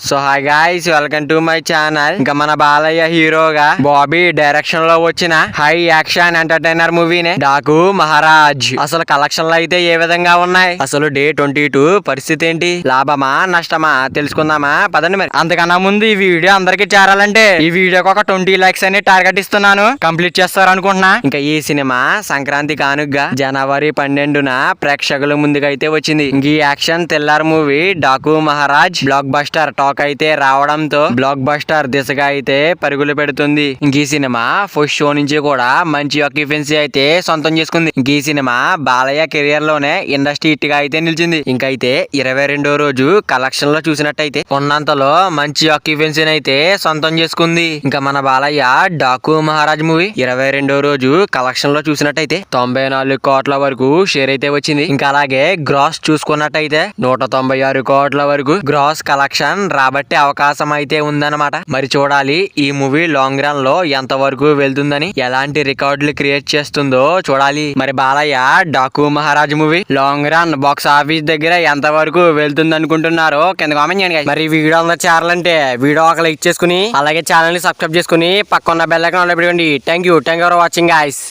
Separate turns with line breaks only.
So hi guys, welcome to my channel. ఇంకా మన బాలయ్య హీరోగా బాబీ డైరెక్షన్ లో వచ్చిన హై యాక్షన్ ఎంటర్టైనర్ మూవీనే డాకు మహారాజ్. అసలు కలెక్షన్లు అయితే ఏ విధంగా ఉన్నాయి, అసలు డే 22 పరిస్థితి ఏంటి, లాభమా నష్టమా తెలుసుకుందామా పదండి. మరి అంతకన్నా ముందు ఈ వీడియో అందరికి చేరాలంటే ఈ వీడియోకి ఒక 20 లైక్స్ అని టార్గెట్ ఇస్తున్నాను, కంప్లీట్ చేస్తారు అనుకుంటున్నా. ఇంకా ఈ సినిమా సంక్రాంతి కానుగ్గా జనవరి 12న ప్రేక్షకుల ముందుకైతే వచ్చింది. ఇంక ఈ action thriller movie Daaku Maharaj block buster talk అయితే రావడంతో బ్లాక్ బస్టర్ దిశగా అయితే పరుగులు పెడుతుంది. ఇంక ఈ సినిమా ఫస్ట్ షో నుంచి కూడా మంచి ఆక్యుపెన్సీ అయితే సొంతం చేసుకుంది. ఇంక ఈ సినిమా బాలయ్య కెరియర్ లోనే ఇండస్ట్రీ హిట్ గా అయితే నిలిచింది. ఇంకైతే 22వ రోజు కలెక్షన్ లో చూసినట్టయితే ఉన్నంతలో మంచి ఆక్యుపెన్సీని అయితే సొంతం చేసుకుంది. ఇంకా మన బాలయ్య డాకు మహారాజ్ మూవీ 22వ రోజు కలెక్షన్ లో చూసినట్టయితే 94 కోట్ల వరకు షేర్ అయితే వచ్చింది. ఇంకా అలాగే గ్రాస్ చూసుకున్నట్టయితే 196 కోట్ల వరకు గ్రాస్ కలెక్షన్ రాబట్టే అవకాశం అయితే ఉందన్నమాట. మరి చూడాలి ఈ మూవీ లాంగ్ రన్ లో ఎంత వరకు వెళ్తుందని, ఎలాంటి రికార్డులు క్రియేట్ చేస్తుందో చూడాలి. మరి Balayya Daaku Maharaj movie long run box office దగ్గర ఎంత వరకు వెళ్తుంది అనుకుంటున్నారో కింద కామెంట్ చేయండి. మరి ఈ వీడియో అందరూ చేరాలంటే వీడియో ఒక లైక్ చేసుకుని అలాగే ఛానల్ ని సబ్స్క్రైబ్ చేసుకుని పక్కన బెల్ ఐకాన్ పెట్టుకోండి. Thank you for watching guys.